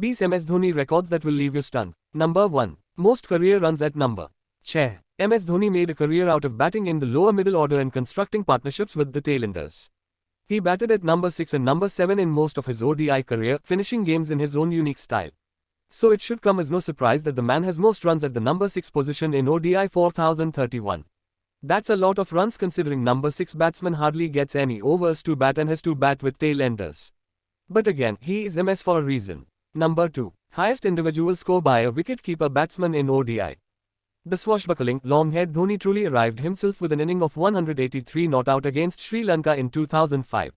Beats MS Dhoni records that will leave you stunned. Number 1. Most career runs at number. Chair. MS Dhoni made a career out of batting in the lower middle order and constructing partnerships with the tailenders. He batted at number 6 and number 7 in most of his ODI career, finishing games in his own unique style. So it should come as no surprise that the man has most runs at the number 6 position in ODI 4031. That's a lot of runs considering number 6 batsman hardly gets any overs to bat and has to bat with tail-enders. But again, he is MS for a reason. Number 2. Highest individual score by a wicket-keeper batsman in ODI. The swashbuckling, long-haired Dhoni truly arrived himself with an inning of 183 not out against Sri Lanka in 2005.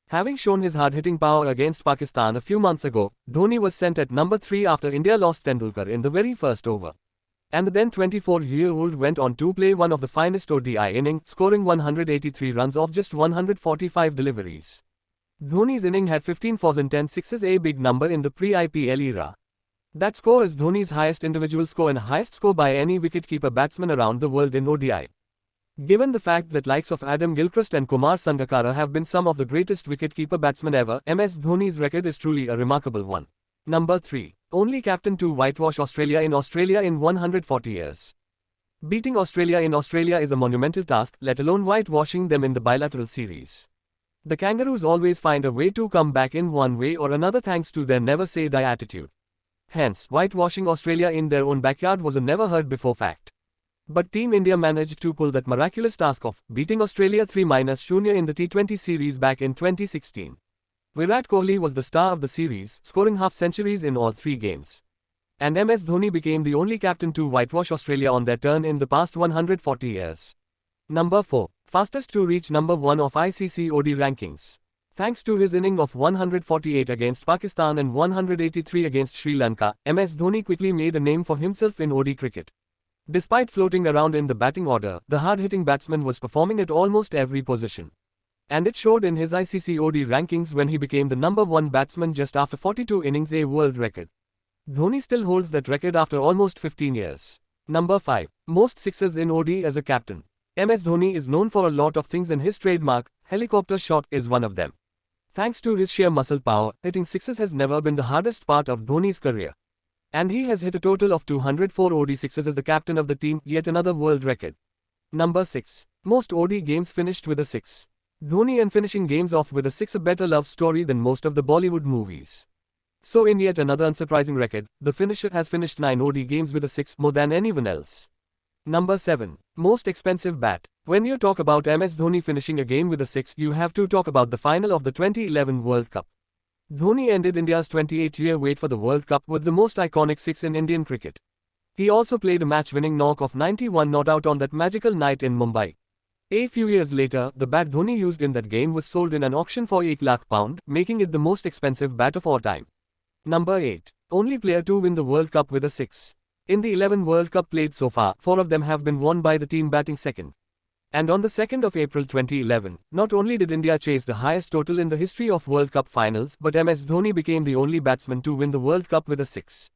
Having shown his hard-hitting power against Pakistan a few months ago, Dhoni was sent at number 3 after India lost Tendulkar in the very first over. And the then 24-year-old went on to play one of the finest ODI innings, scoring 183 runs off just 145 deliveries. Dhoni's inning had 15 fours and 10 sixes, a big number in the pre-IPL era. That score is Dhoni's highest individual score and highest score by any wicketkeeper batsman around the world in ODI. Given the fact that likes of Adam Gilchrist and Kumar Sangakkara have been some of the greatest wicketkeeper batsmen ever, MS Dhoni's record is truly a remarkable one. Number 3. Only captain to whitewash Australia in 140 years. Beating Australia in Australia is a monumental task, let alone whitewashing them in the bilateral series. The Kangaroos always find a way to come back in one way or another thanks to their never-say-die attitude. Hence, whitewashing Australia in their own backyard was a never-heard-before fact. But Team India managed to pull that miraculous task off, beating Australia 3-0 in the T20 series back in 2016. Virat Kohli was the star of the series, scoring half-centuries in all 3 games. And MS Dhoni became the only captain to whitewash Australia on their turn in the past 140 years. Number 4. Fastest to reach number 1 of ICC ODI rankings. Thanks to his inning of 148 against Pakistan and 183 against Sri Lanka, MS Dhoni quickly made a name for himself in ODI cricket. Despite floating around in the batting order, the hard-hitting batsman was performing at almost every position. And it showed in his ICC ODI rankings when he became the number 1 batsman just after 42 innings, a world record. Dhoni still holds that record after almost 15 years. Number 5. Most sixes in ODI as a captain. MS Dhoni is known for a lot of things and his trademark, helicopter shot, is one of them. Thanks to his sheer muscle power, hitting sixes has never been the hardest part of Dhoni's career. And he has hit a total of 204 ODI sixes as the captain of the team, yet another world record. Number 6. Most ODI games finished with a 6. Dhoni and finishing games off with a 6 a better love story than most of the Bollywood movies. So in yet another unsurprising record, the finisher has finished 9 ODI games with a 6 more than anyone else. Number 7. Most expensive bat. When you talk about MS Dhoni finishing a game with a 6, you have to talk about the final of the 2011 World Cup. Dhoni ended India's 28-year wait for the World Cup with the most iconic 6 in Indian cricket. He also played a match-winning knock of 91 not out on that magical night in Mumbai. A few years later, the bat Dhoni used in that game was sold in an auction for £1 lakh, making it the most expensive bat of all time. Number 8. Only player to win the World Cup with a 6. In the 11 World Cup played so far, 4 of them have been won by the team batting second. And on the 2nd of April 2011, not only did India chase the highest total in the history of World Cup finals, but MS Dhoni became the only batsman to win the World Cup with a 6.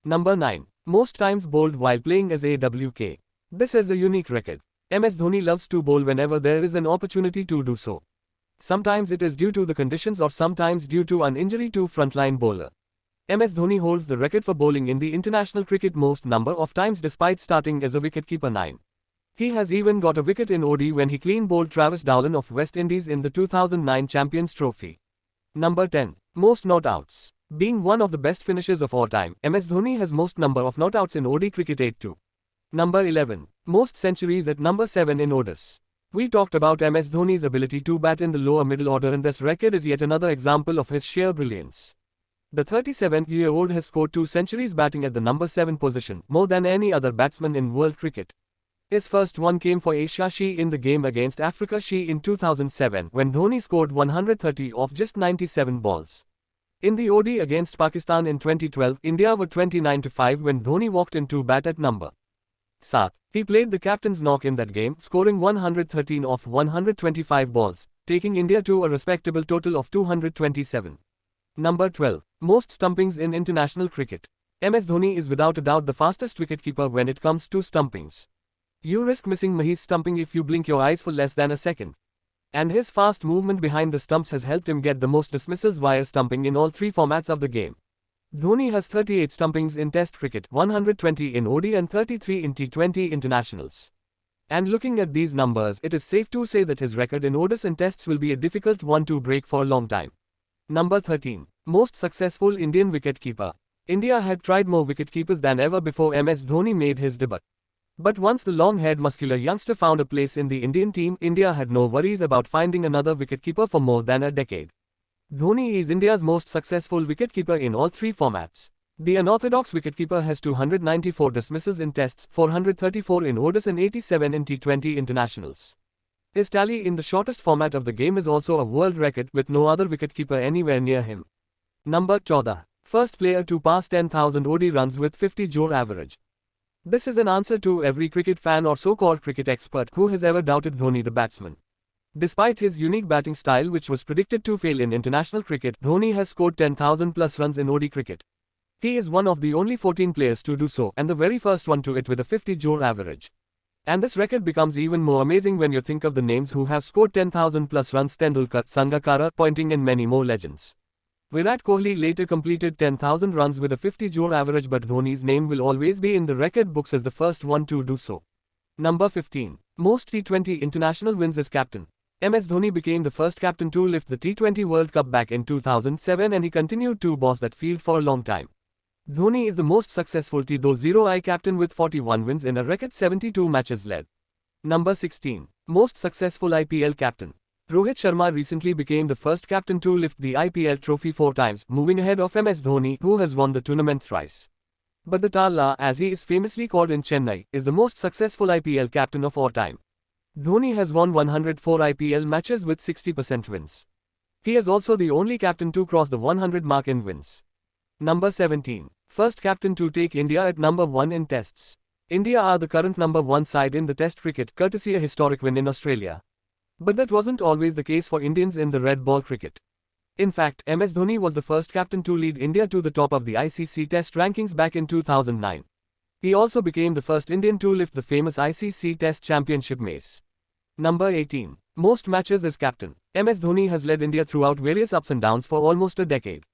Number 9. Most times bowled while playing as a WK. This is a unique record. MS Dhoni loves to bowl whenever there is an opportunity to do so. Sometimes it is due to the conditions or sometimes due to an injury to frontline bowler. MS Dhoni holds the record for bowling in the international cricket most number of times despite starting as a wicketkeeper 9. He has even got a wicket in ODI when he clean bowled Travis Dowland of West Indies in the 2009 Champions Trophy. Number 10. Most not outs. Being one of the best finishers of all time, MS Dhoni has most number of not outs in ODI cricket 8-2. Number 11. Most centuries at number 7 in ODIs. We talked about MS Dhoni's ability to bat in the lower middle order and this record is yet another example of his sheer brilliance. The 37-year-old has scored 2 centuries batting at the number 7 position, more than any other batsman in world cricket. His first one came for Asia Shi in the game against Africa Shi in 2007 when Dhoni scored 130 off just 97 balls. In the ODI against Pakistan in 2012, India were 29-5 when Dhoni walked in to bat at number 7. He played the captain's knock in that game, scoring 113 off 125 balls, taking India to a respectable total of 227. Number 12. Most stumpings in international cricket. MS Dhoni is without a doubt the fastest wicketkeeper when it comes to stumpings. You risk missing Mahi's stumping if you blink your eyes for less than a second. And his fast movement behind the stumps has helped him get the most dismissals via stumping in all 3 formats of the game. Dhoni has 38 stumpings in Test cricket, 120 in ODI and 33 in T20 internationals. And looking at these numbers, it is safe to say that his record in ODIs and Tests will be a difficult one to break for a long time. Number 13. Most successful Indian wicketkeeper. India had tried more wicketkeepers than ever before MS Dhoni made his debut. But once the long-haired muscular youngster found a place in the Indian team, India had no worries about finding another wicketkeeper for more than a decade. Dhoni is India's most successful wicketkeeper in all three formats. The unorthodox wicketkeeper has 294 dismissals in Tests, 434 in ODIs and 87 in T20 internationals. His tally in the shortest format of the game is also a world record, with no other wicketkeeper anywhere near him. Number 14. First player to pass 10,000 ODI runs with 50 jor average. This is an answer to every cricket fan or so-called cricket expert who has ever doubted Dhoni the batsman. Despite his unique batting style, which was predicted to fail in international cricket, Dhoni has scored 10,000 plus runs in ODI cricket. He is one of the only 14 players to do so and the very first one to it with a 50 jor average. And this record becomes even more amazing when you think of the names who have scored 10,000 plus runs: Tendulkar, Sangakkara, Pointing and many more legends. Virat Kohli later completed 10,000 runs with a 50 jor average, but Dhoni's name will always be in the record books as the first one to do so. Number 15. Most T20 international wins as captain. MS Dhoni became the first captain to lift the T20 World Cup back in 2007 and he continued to boss that field for a long time. Dhoni is the most successful T20I captain with 41 wins in a record 72 matches led. Number 16. Most successful IPL captain. Rohit Sharma recently became the first captain to lift the IPL trophy 4 times, moving ahead of MS Dhoni, who has won the tournament thrice. But the Talla, as he is famously called in Chennai, is the most successful IPL captain of all time. Dhoni has won 104 IPL matches with 60% wins. He is also the only captain to cross the 100 mark in wins. Number 17. First captain to take India at number 1 in Tests. India are the current number 1 side in the Test cricket, courtesy a historic win in Australia. But that wasn't always the case for Indians in the red ball cricket. In fact, MS Dhoni was the first captain to lead India to the top of the ICC Test rankings back in 2009. He also became the first Indian to lift the famous ICC Test Championship mace. Number 18. Most matches as captain. MS Dhoni has led India throughout various ups and downs for almost a decade.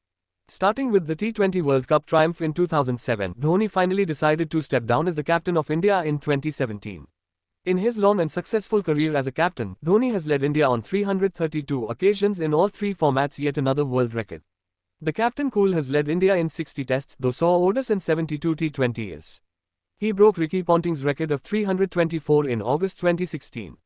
Starting with the T20 World Cup triumph in 2007, Dhoni finally decided to step down as the captain of India in 2017. In his long and successful career as a captain, Dhoni has led India on 332 occasions in all three formats, yet another world record. The captain cool has led India in 60 tests, though saw ODIs and 72 T20s. He broke Ricky Ponting's record of 324 in August 2016.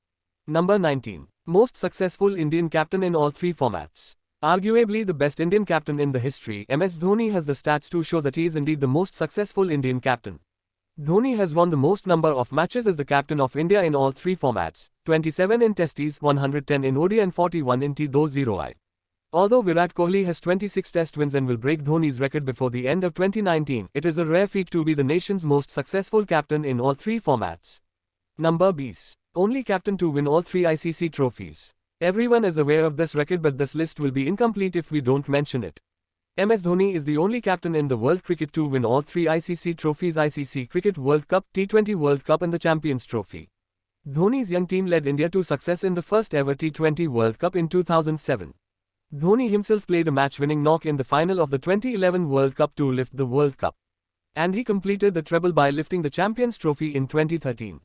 Number 19. Most successful Indian captain in all three formats. Arguably the best Indian captain in the history, MS Dhoni has the stats to show that he is indeed the most successful Indian captain. Dhoni has won the most number of matches as the captain of India in all three formats, 27 in Testies, 110 in ODI and 41 in T20I. Although Virat Kohli has 26 Test wins and will break Dhoni's record before the end of 2019, it is a rare feat to be the nation's most successful captain in all three formats. Number Bs. Only captain to win all three ICC trophies. Everyone is aware of this record, but this list will be incomplete if we don't mention it. MS Dhoni is the only captain in the world cricket to win all three ICC trophies: ICC Cricket World Cup, T20 World Cup and the Champions Trophy. Dhoni's young team led India to success in the first ever T20 World Cup in 2007. Dhoni himself played a match-winning knock in the final of the 2011 World Cup to lift the World Cup. And he completed the treble by lifting the Champions Trophy in 2013.